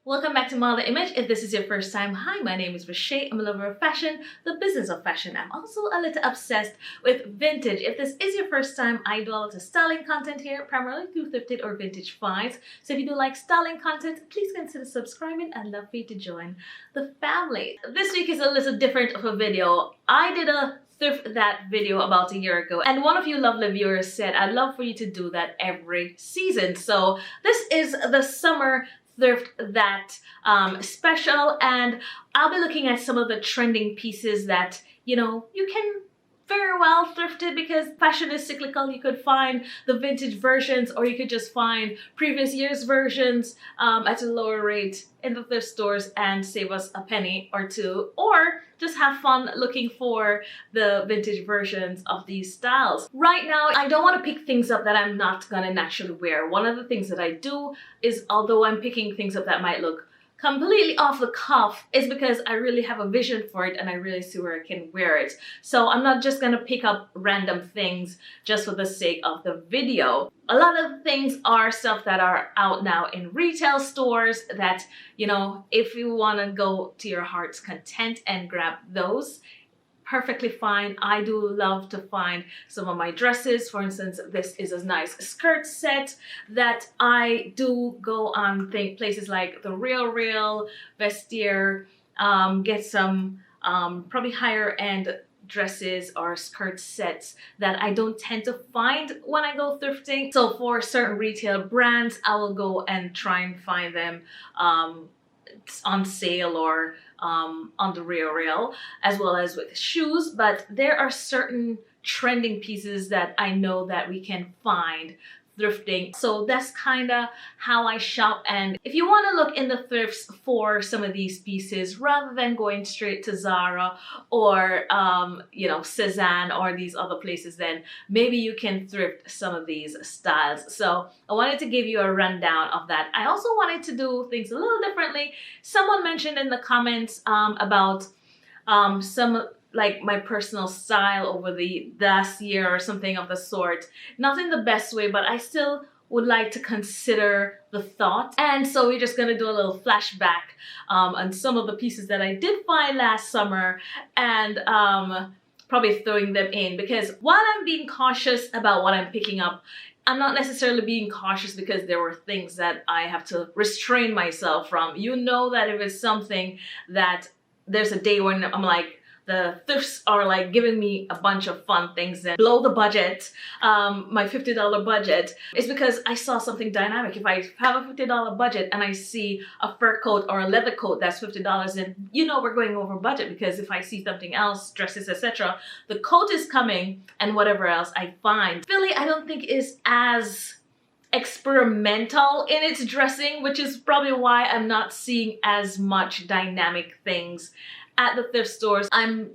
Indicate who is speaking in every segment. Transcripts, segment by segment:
Speaker 1: Welcome back to Model Image. If this is your first time, hi, my name is Rashay. I'm a lover of fashion, the business of fashion. I'm also a little obsessed with vintage. If this is your first time, I do a lot of styling content here, primarily through Thrifted or vintage finds. So if you do like styling content, please consider subscribing. I'd love for you to join the family. This week is a little different of a video. I did a Thrift That video about a year ago, and one of you lovely viewers said I'd love for you to do that every season. So this is the summer Thrift That special, and I'll be looking at some of the trending pieces that you can very well thrifted, because fashion is cyclical. You could find the vintage versions, or you could just find previous year's versions at a lower rate in the thrift stores and save us a penny or two, or just have fun looking for the vintage versions of these styles. Right now, I don't want to pick things up that I'm not gonna naturally wear. One of the things that I do is, although I'm picking things up that might look completely off the cuff, is because I really have a vision for it and I really see where I can wear it. So I'm not just gonna pick up random things just for the sake of the video. A lot of things are stuff that are out now in retail stores that, if you wanna go to your heart's content and grab those, perfectly fine. I do love to find some of my dresses. For instance, this is a nice skirt set that I do go on places like the Real, Vestiaire, get some probably higher end dresses or skirt sets that I don't tend to find when I go thrifting. So for certain retail brands, I will go and try and find them on sale or on the Real, as well as with shoes. But there are certain trending pieces that I know that we can find thrifting. So that's kind of how I shop. And if you want to look in the thrifts for some of these pieces, rather than going straight to Zara or Cezanne or these other places, then maybe you can thrift some of these styles. So I wanted to give you a rundown of that. I also wanted to do things a little differently. Someone mentioned in the comments about some like my personal style over the last year or something of the sort. Not in the best way, but I still would like to consider the thought. And so we're just gonna do a little flashback on some of the pieces that I did find last summer, and probably throwing them in, because while I'm being cautious about what I'm picking up, I'm not necessarily being cautious because there were things that I have to restrain myself from. You know that if it's something that there's a day when I'm like, the thrifts are like giving me a bunch of fun things that blow the budget, my $50 budget, is because I saw something dynamic. If I have a $50 budget and I see a fur coat or a leather coat that's $50, then we're going over budget, because if I see something else, dresses, etc., the coat is coming and whatever else I find. Philly, I don't think is as experimental in its dressing, which is probably why I'm not seeing as much dynamic things at the thrift stores. I'm,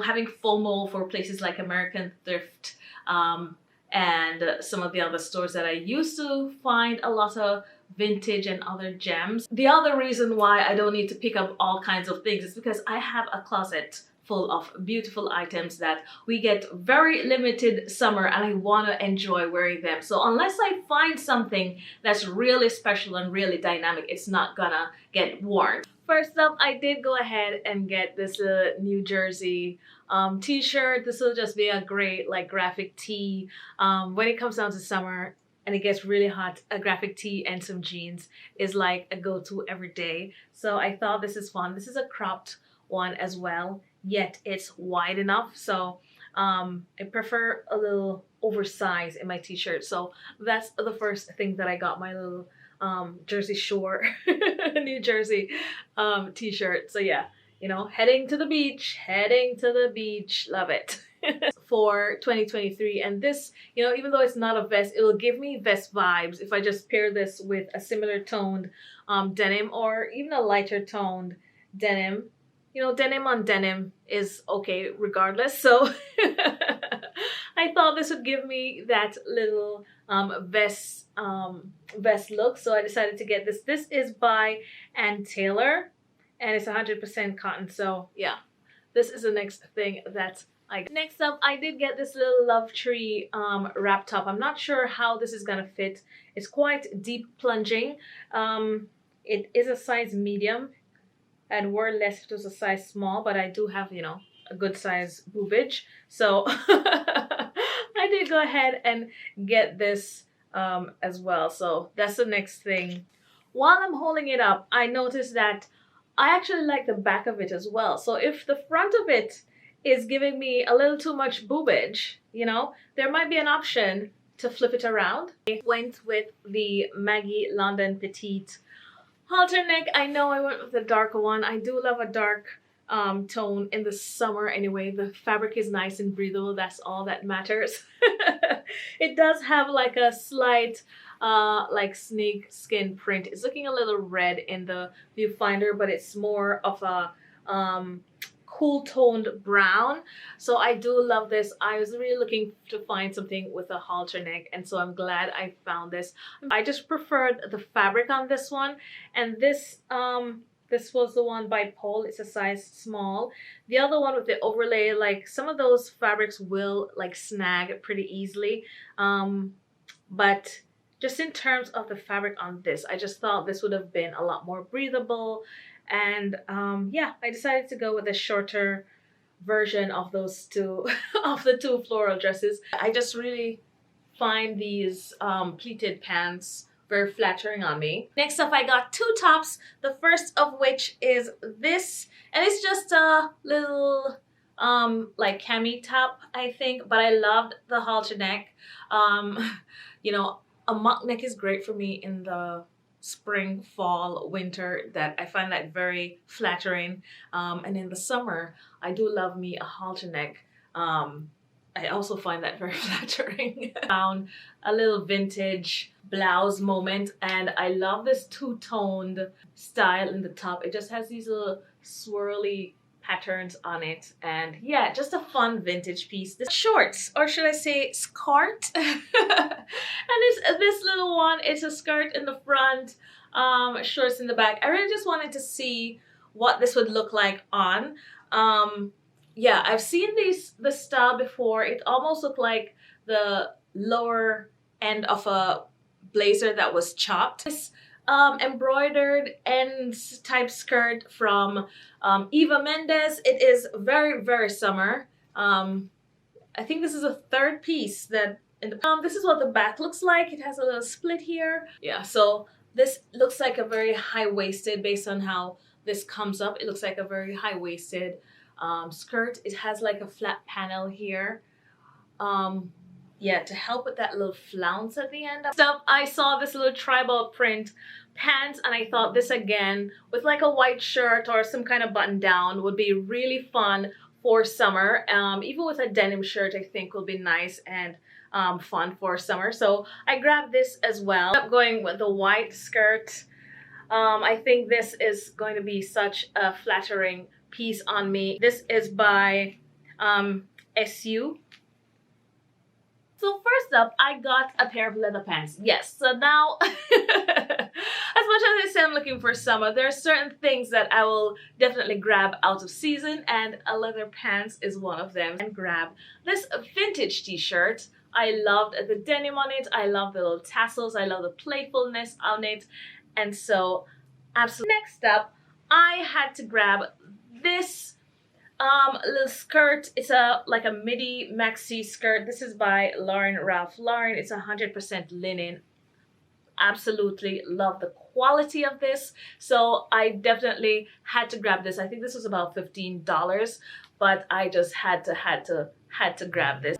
Speaker 1: having FOMO for places like American Thrift and some of the other stores that I used to find a lot of vintage and other gems. The other reason why I don't need to pick up all kinds of things is because I have a closet full of beautiful items that we get very limited summer, and I want to enjoy wearing them. So unless I find something that's really special and really dynamic, it's not gonna get worn. First up, I did go ahead and get this New Jersey t-shirt. This will just be a great graphic tee. When it comes down to summer and it gets really hot, a graphic tee and some jeans is like a go-to every day. So I thought this is fun. This is a cropped one as well, yet it's wide enough. So I prefer a little oversized in my t-shirt. So that's the first thing that I got, my little Jersey Shore New Jersey t-shirt. So yeah, heading to the beach, love it. For 2023. And this, even though it's not a vest, it will give me vest vibes if I just pair this with a similar toned denim, or even a lighter toned denim. Denim on denim is okay regardless. So I thought this would give me that little vest look. So I decided to get this. This is by Ann Taylor, and it's 100% cotton. So yeah, this is the next thing that I got. Next up, I did get this little Love Tree wrap top. I'm not sure how this is gonna fit. It's quite deep plunging. It is a size medium. I'd wear less if it was a size small, but I do have, you know, a good size boobage. So I did go ahead and get this as well. So that's the next thing. While I'm holding it up, I noticed that I actually like the back of it as well. So if the front of it is giving me a little too much boobage, you know, there might be an option to flip it around. I went with the Maggie London Petite halter neck. I know I went with the darker one. I do love a dark tone in the summer anyway. The fabric is nice and breathable. That's all that matters. It does have like a slight like snake skin print. It's looking a little red in the viewfinder, but it's more of a cool toned brown. So I do love this. I was really looking to find something with a halter neck, and so I'm glad I found this. I just preferred the fabric on this one, and this was the one by Pole. It's a size small. The other one with the overlay, like some of those fabrics will like snag pretty easily, but just in terms of the fabric on this, I just thought this would have been a lot more breathable. And yeah, I decided to go with a shorter version of those two of the two floral dresses. I just really find these pleated pants very flattering on me. Next up, I got two tops, the first of which is this, and it's just a little like cami top, I think, but I loved the halter neck. You know, a mock neck is great for me in the spring, fall, winter. That I find that very flattering, and in the summer I do love me a halter neck. I also find that very flattering. Found a little vintage blouse moment, and I love this two-toned style in the top. It just has these little swirly patterns on it, and yeah, just a fun vintage piece. This shorts, or should I say skirt, and it's this little one. It's a skirt in the front, shorts in the back. I really just wanted to see what this would look like on. Yeah, I've seen this style before. It almost looked like the lower end of a blazer that was chopped. This embroidered ends type skirt from Eva Mendes. It is very, very summer. I think this is a third piece that this is what the back looks like. It has a little split here. Yeah, so this looks like a very high-waisted, based on how this comes up, it looks like a very high-waisted skirt. It has like a flat panel here. Yeah, to help with that little flounce at the end. Stuff. I saw this little tribal print pants, and I thought this again with like a white shirt or some kind of button down would be really fun for summer. Even with a denim shirt, I think will be nice and fun for summer. So I grabbed this as well. I'm going with the white skirt. I think this is going to be such a flattering piece on me. This is by SU. So first up, I got a pair of leather pants. Yes, so now, as much as I say I'm looking for summer, there are certain things that I will definitely grab out of season, and a leather pants is one of them. And grab this vintage t-shirt. I loved the denim on it. I love the little tassels. I love the playfulness on it. And so, absolutely. Next up, I had to grab this little skirt. It's like a midi maxi skirt. This is by Lauren Ralph Lauren. It's 100% linen. Absolutely love the quality of this. So I definitely had to grab this. I think this was about $15, but I just had to grab this.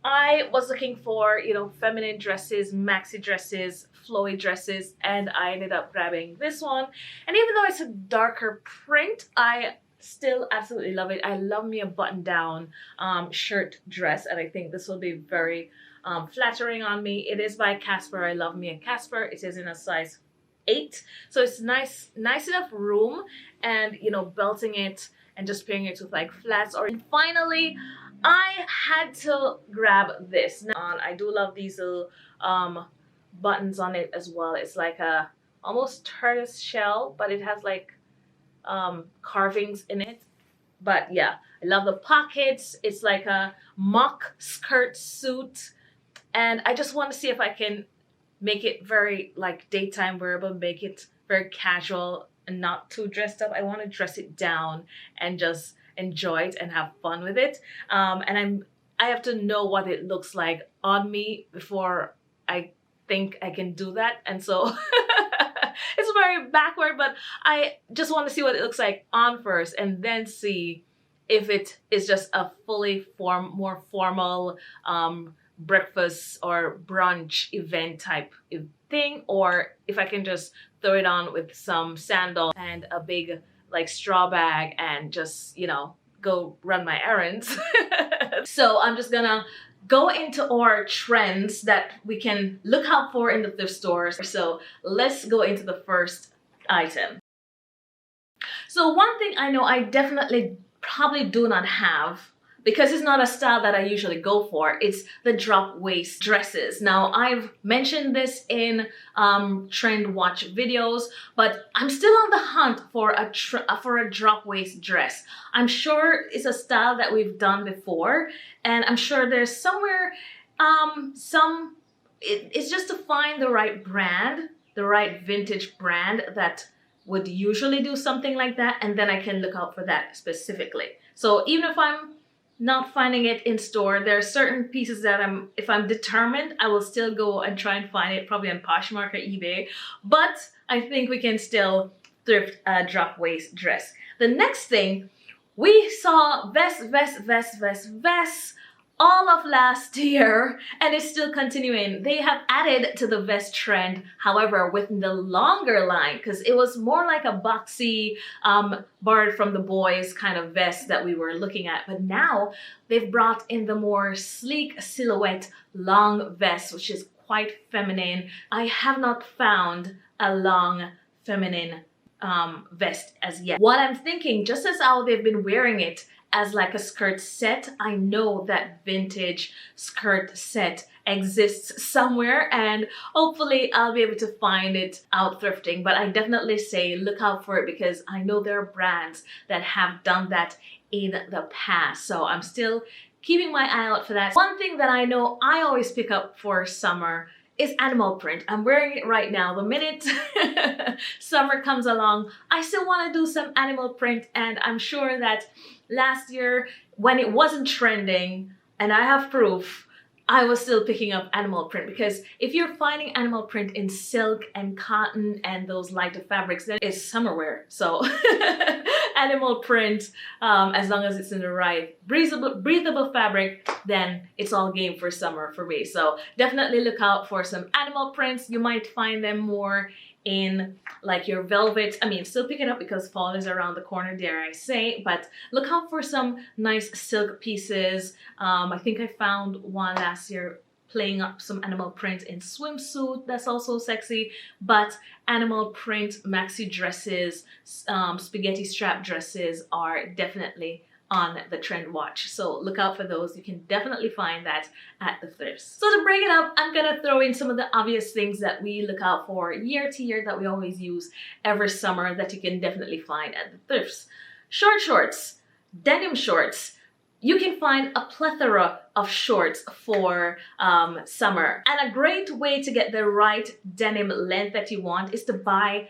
Speaker 1: I was looking for, you know, feminine dresses, maxi dresses, flowy dresses, and I ended up grabbing this one. And even though it's a darker print, I still absolutely love it. I love me a button-down shirt dress, and I think this will be very flattering on me. It is by Casper. I love me a Casper. It is in a size 8, so it's nice enough room, and you know, belting it and just pairing it with like flats. And finally, I had to grab this. Now, I do love these little buttons on it as well. It's like a almost tortoise shell, but it has like carvings in it. But yeah, I love the pockets. It's like a mock skirt suit, and I just want to see if I can make it very like daytime wearable, make it very casual and not too dressed up. I want to dress it down and just enjoy it and have fun with it. And I have to know what it looks like on me before I think I can do that. And so it's very backward, but I just want to see what it looks like on first and then see if it is just a fully more formal breakfast or brunch event type thing, or if I can just throw it on with some sandals and a big like straw bag and just, you know, go run my errands. So I'm just gonna go into our trends that we can look out for in the thrift stores. So let's go into the first item. So one thing I know I definitely probably do not have, because it's not a style that I usually go for, it's the drop waist dresses. Now, I've mentioned this in trend watch videos, but I'm still on the hunt for a drop waist dress. I'm sure it's a style that we've done before, and I'm sure there's somewhere it's just to find the right brand, the right vintage brand that would usually do something like that, and then I can look out for that specifically. So even if I'm not finding it in store, there are certain pieces that if I'm determined, I will still go and try and find it, probably on Poshmark or eBay. But I think we can still thrift a drop waist dress. The next thing, we saw vests all of last year, and it's still continuing. They have added to the vest trend, however, with the longer line, because it was more like a boxy, borrowed from the boys kind of vest that we were looking at. But now they've brought in the more sleek silhouette long vest, which is quite feminine. I have not found a long feminine vest as yet. What I'm thinking, just as how they've been wearing it as like a skirt set, I know that vintage skirt set exists somewhere, and hopefully I'll be able to find it out thrifting. But I definitely say look out for it, because I know there are brands that have done that in the past. So I'm still keeping my eye out for that. One thing that I know I always pick up for summer is animal print. I'm wearing it right now. The minute summer comes along, I still want to do some animal print, and I'm sure that last year when it wasn't trending, and I have proof, I was still picking up animal print, because if you're finding animal print in silk and cotton and those lighter fabrics, then it's summer wear. So animal print, as long as it's in the right breathable fabric, then it's all game for summer for me. So definitely look out for some animal prints. You might find them more in like your velvet. I mean, still pick it up because fall is around the corner, dare I say, but look out for some nice silk pieces. I think I found one last year playing up some animal print in swimsuit. That's also sexy. But animal print maxi dresses, spaghetti strap dresses are definitely on the trend watch. So look out for those. You can definitely find that at the thrifts. So to break it up, I'm gonna throw in some of the obvious things that we look out for year to year that we always use every summer that you can definitely find at the thrifts. Short shorts, denim shorts. You can find a plethora of shorts for summer. And a great way to get the right denim length that you want is to buy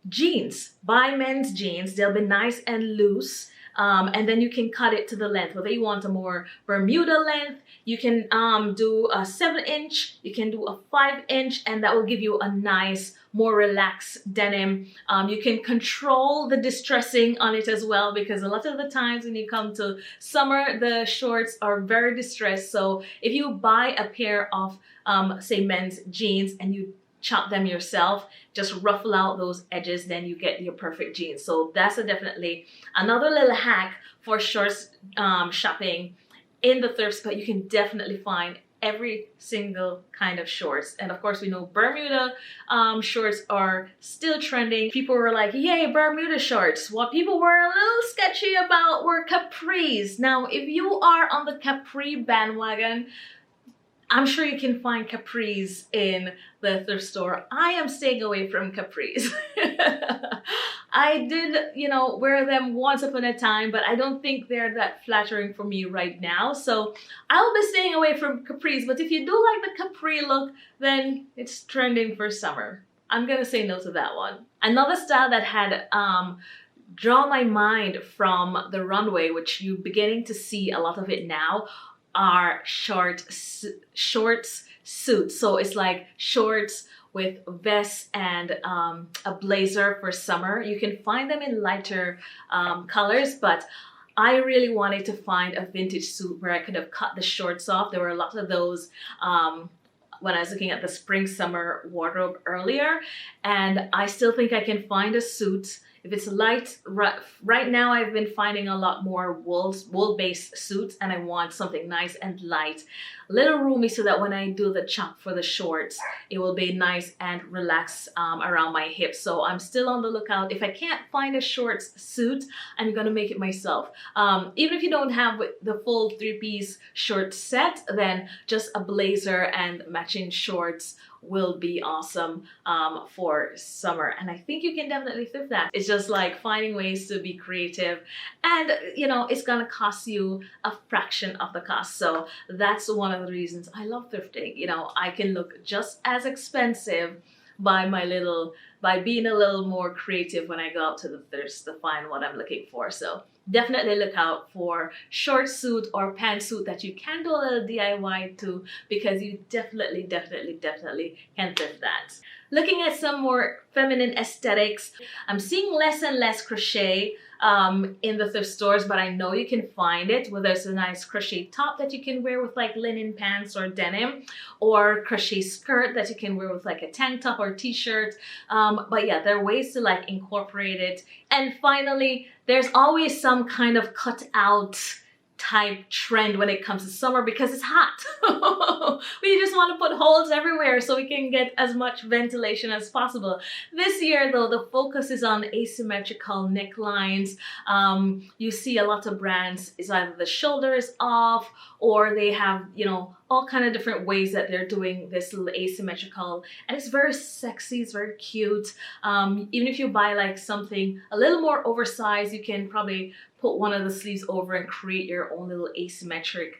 Speaker 1: jeans. Buy men's jeans. They'll be nice and loose. And then you can cut it to the length. Whether you want a more Bermuda length, you can do a 7-inch, you can do a 5-inch, and that will give you a nice, more relaxed denim. You can control the distressing on it as well, because a lot of the times when you come to summer, the shorts are very distressed. So if you buy a pair of, say, men's jeans and you chop them yourself, just ruffle out those edges, then you get your perfect jeans. So that's definitely another little hack for shorts shopping in the thrifts, but you can definitely find every single kind of shorts. And of course, we know Bermuda shorts are still trending. People were like, yay, Bermuda shorts. What people were a little sketchy about were capris. Now, if you are on the capri bandwagon, I'm sure you can find capris in the thrift store. I am staying away from capris. I did, wear them once upon a time, but I don't think they're that flattering for me right now. So I'll be staying away from capris. But if you do like the capri look, then it's trending for summer. I'm gonna say no to that one. Another style that had drawn my mind from the runway, which you're beginning to see a lot of it now, are shorts suits. So it's like shorts with vests and a blazer for summer. You can find them in lighter colors, but I really wanted to find a vintage suit where I could have cut the shorts off. There were a lot of those when I was looking at the spring summer wardrobe earlier, and I still think I can find a suit. If it's light, right now I've been finding a lot more wool-based suits, and I want something nice and light, a little roomy, so that when I do the chop for the shorts, it will be nice and relaxed around my hips. So I'm still on the lookout. If I can't find a shorts suit, I'm gonna make it myself. Even if you don't have the full three-piece short set, then just a blazer and matching shorts will be awesome for summer, and I think you can definitely thrift that. It's just like finding ways to be creative, and it's gonna cost you a fraction of the cost. So that's one of the reasons I love thrifting. I can look just as expensive by being a little more creative when I go out to the thrifts to find what I'm looking for. So definitely look out for short suit or pantsuit that you can do a little DIY to, because you definitely can thrift that. Looking at some more feminine aesthetics, I'm seeing less and less crochet in the thrift stores, but I know you can find it, whether it's a nice crochet top that you can wear with like linen pants or denim, or crochet skirt that you can wear with like a tank top or t-shirt. But yeah, there are ways to like incorporate it. And finally, there's always some kind of cut out type trend when it comes to summer, because it's hot. We just want to put holes everywhere so we can get as much ventilation as possible. This year though, the focus is on asymmetrical necklines. You see a lot of brands is either the shoulder is off, or they have all kind of different ways that they're doing this little asymmetrical, and it's very sexy, it's very cute. Even if you buy like something a little more oversized, you can probably put one of the sleeves over and create your own little asymmetric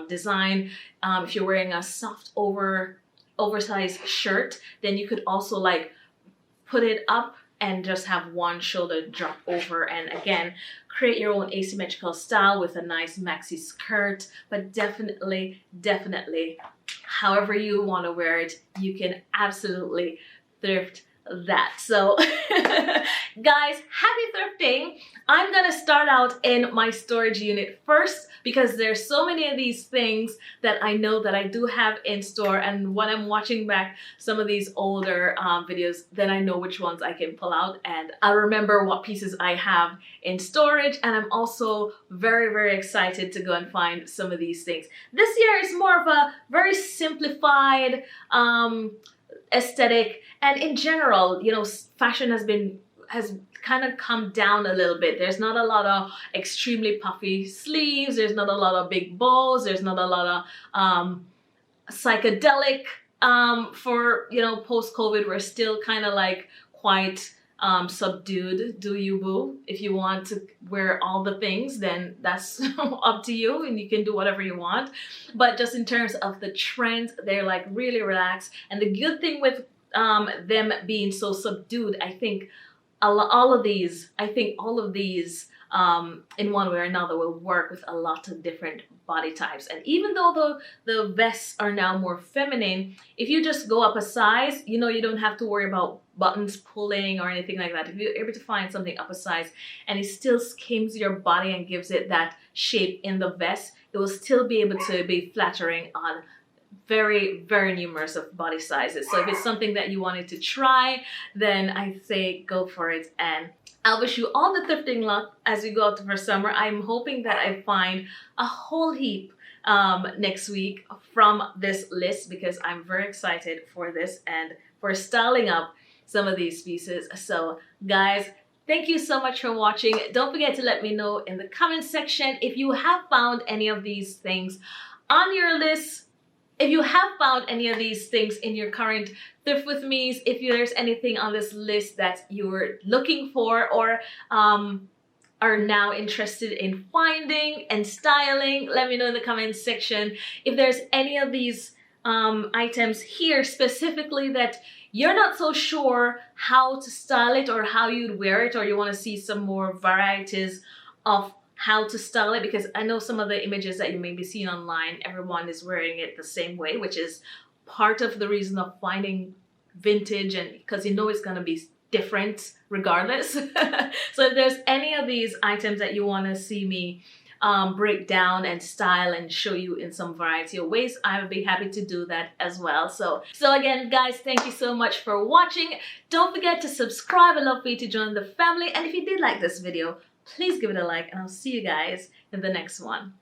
Speaker 1: design. If you're wearing a soft oversized shirt, then you could also like put it up and just have one shoulder drop over, and again create your own asymmetrical style with a nice maxi skirt. But definitely however you want to wear it, you can absolutely thrift that. So guys, happy thrifting. I'm gonna start out in my storage unit first, because there's so many of these things that I know that I do have in store, and when I'm watching back some of these older videos, then I know which ones I can pull out, and I'll remember what pieces I have in storage. And I'm also very excited to go and find some of these things. This year is more of a very simplified aesthetic, and in general, fashion has kind of come down a little bit. There's not a lot of extremely puffy sleeves, there's not a lot of big bows, there's not a lot of psychedelic for post-COVID. We're still kind of like quite subdued. Do you boo? If you want to wear all the things, then that's up to you, and you can do whatever you want. But just in terms of the trends, they're like really relaxed. And the good thing with them being so subdued, I think all of these in one way or another will work with a lot of different body types. And even though the vests are now more feminine, if you just go up a size, you don't have to worry about buttons pulling or anything like that. If you're able to find something up a size and it still skims your body and gives it that shape in the vest, it will still be able to be flattering on very numerous of body sizes. So if it's something that you wanted to try, then I say go for it, and I'll wish you all the thrifting luck as we go out for summer. I'm hoping that I find a whole heap next week from this list, because I'm very excited for this and for styling up some of these pieces. So guys, thank you so much for watching. Don't forget to let me know in the comment section if you have found any of these things on your list If you have found any of these things in your current Thrift With Me's, if there's anything on this list that you're looking for or are now interested in finding and styling, let me know in the comments section. If there's any of these items here specifically that you're not so sure how to style it or how you'd wear it, or you want to see some more varieties of how to style it, because I know some of the images that you may be seeing online, everyone is wearing it the same way, which is part of the reason of finding vintage, and because you know it's going to be different regardless. So if there's any of these items that you want to see me break down and style and show you in some variety of ways, I would be happy to do that as well. So again, guys, thank you so much for watching. Don't forget to subscribe. I'd love for you to join the family. And if you did like this video, please give it a like, and I'll see you guys in the next one.